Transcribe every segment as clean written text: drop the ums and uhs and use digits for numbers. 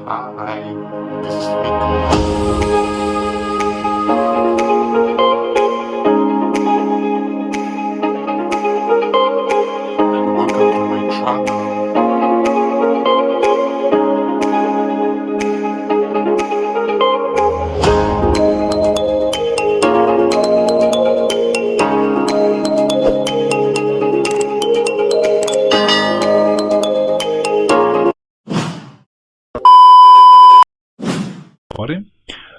Hi, this is Nicholas. And welcome to my channel.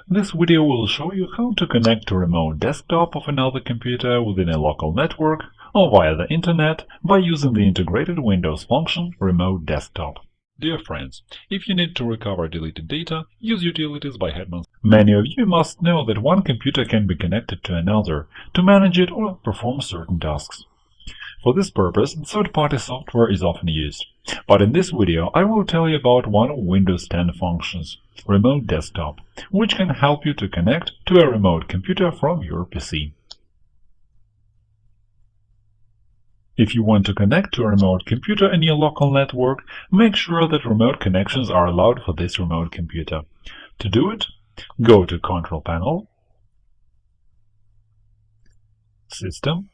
This video will show you how to connect to remote desktop of another computer within a local network or via the internet by using the integrated Windows function Remote Desktop. Dear friends, if you need to recover deleted data, use Utilities by Hetman. Many of you must know that one computer can be connected to another to manage it or perform certain tasks. For this purpose, third-party software is often used. But in this video, I will tell you about one of Windows 10 functions, Remote Desktop, which can help you to connect to a remote computer from your PC. If you want to connect to a remote computer in your local network, make sure that remote connections are allowed for this remote computer. To do it, go to Control Panel, System,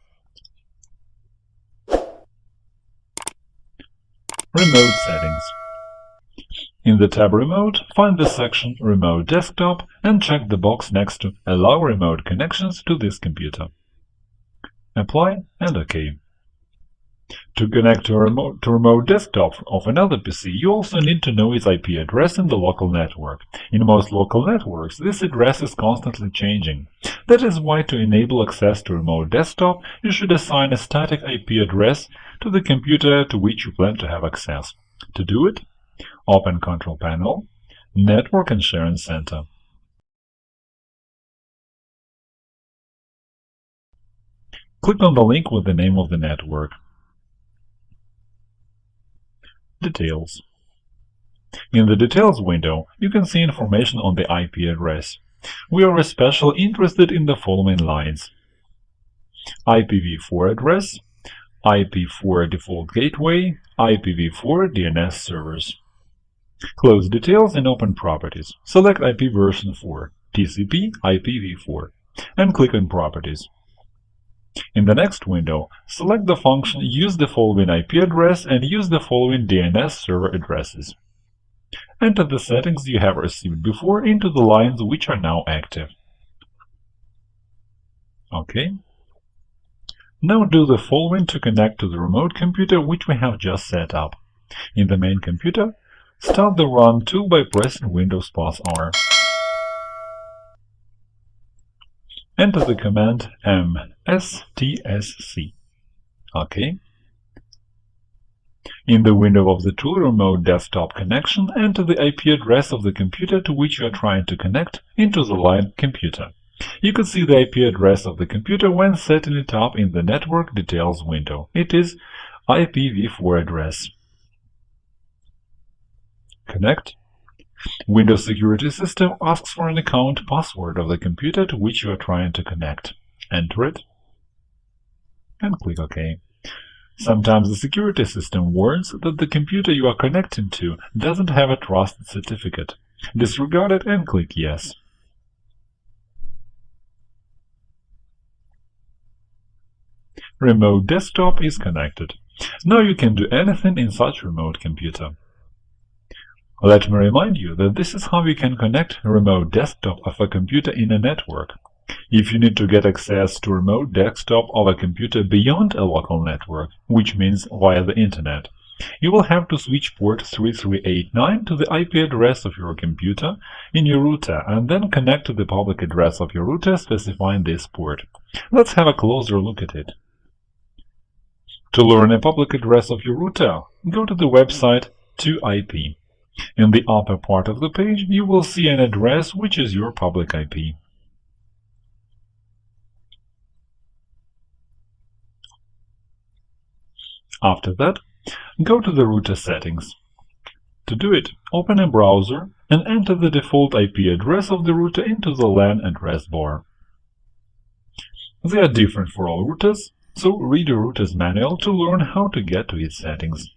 Remote Settings. In the tab Remote, find the section Remote Desktop and check the box next to Allow remote connections to this computer. Apply and OK. To connect to remote desktop of another PC, you also need to know its IP address in the local network. In most local networks, this address is constantly changing. That is why to enable access to remote desktop, you should assign a static IP address to the computer to which you plan to have access. To do it, open Control Panel, Network and Sharing Center. Click on the link with the name of the network. Details. In the Details window, you can see information on the IP address. We are especially interested in the following lines: IPv4 address, IP4 default gateway, IPv4 DNS servers. Close Details and open Properties. Select IP version 4, TCP IPv4, and click on Properties. In the next window, select the function Use the following IP address and use the following DNS server addresses. Enter the settings you have received before into the lines which are now active. OK. Now do the following to connect to the remote computer which we have just set up. In the main computer, start the Run tool by pressing Windows +R. Enter the command mstsc. OK. In the window of the tool Remote Desktop Connection, enter the IP address of the computer to which you are trying to connect into the line Computer. You can see the IP address of the computer when setting it up in the Network Details window. It is IPv4 address. Connect. Windows Security System asks for an account password of the computer to which you are trying to connect. Enter it and click OK. Sometimes the security system warns that the computer you are connecting to doesn't have a trusted certificate. Disregard it and click Yes. Remote Desktop is connected. Now you can do anything in such remote computer. Let me remind you that this is how you can connect a remote desktop of a computer in a network. If you need to get access to remote desktop of a computer beyond a local network, which means via the internet, you will have to switch port 3389 to the IP address of your computer in your router and then connect to the public address of your router specifying this port. Let's have a closer look at it. To learn a public address of your router, go to the website 2IP. In the upper part of the page, you will see an address which is your public IP. After that, go to the router settings. To do it, open a browser and enter the default IP address of the router into the LAN address bar. They are different for all routers, so read the router's manual to learn how to get to its settings.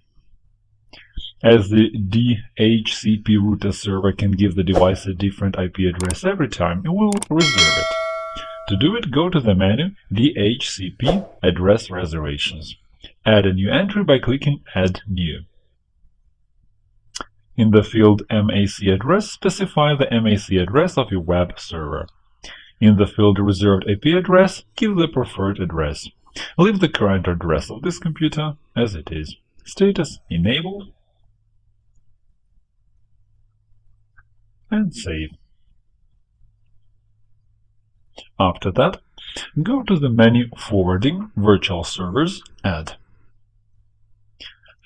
As the DHCP router server can give the device a different IP address every time, it will reserve it. To do it, go to the menu DHCP Address Reservations. Add a new entry by clicking Add New. In the field MAC address, specify the MAC address of your web server. In the field Reserved IP address, give the preferred address. Leave the current address of this computer as it is. Status Enabled. And save. After that, go to the menu Forwarding Virtual Servers, Add.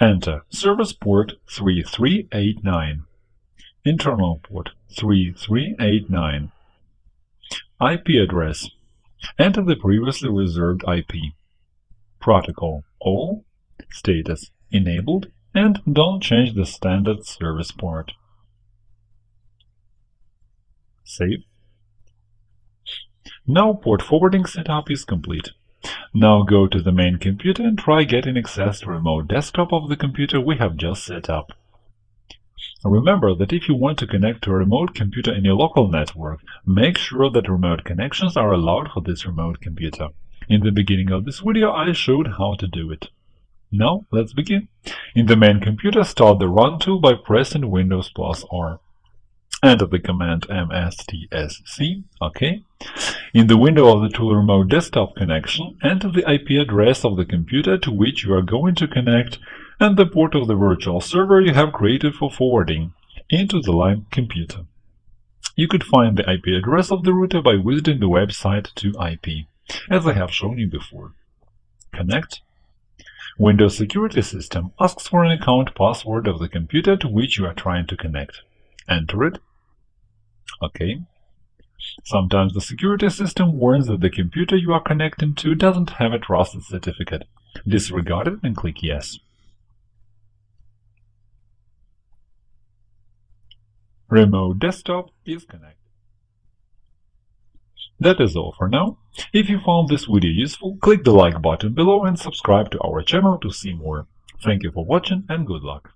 Enter Service port 3389, Internal port 3389, IP address. Enter the previously reserved IP. Protocol All, Status Enabled, and don't change the standard service port. Save. Now port forwarding setup is complete. Now go to the main computer and try getting access to remote desktop of the computer we have just set up. Remember that if you want to connect to a remote computer in your local network, make sure that remote connections are allowed for this remote computer. In the beginning of this video, I showed how to do it. Now, let's begin. In the main computer, start the Run tool by pressing Windows +R. Enter the command mstsc, OK. In the window of the tool Remote Desktop Connection, enter the IP address of the computer to which you are going to connect and the port of the virtual server you have created for forwarding into the live computer. You could find the IP address of the router by visiting the website 2IP, as I have shown you before. Connect. Windows Security System asks for an account password of the computer to which you are trying to connect. Enter it. OK. Sometimes the security system warns that the computer you are connecting to doesn't have a trusted certificate. Disregard it and click Yes. Remote desktop is connected. That is all for now. If you found this video useful, click the like button below and subscribe to our channel to see more. Thank you for watching and good luck.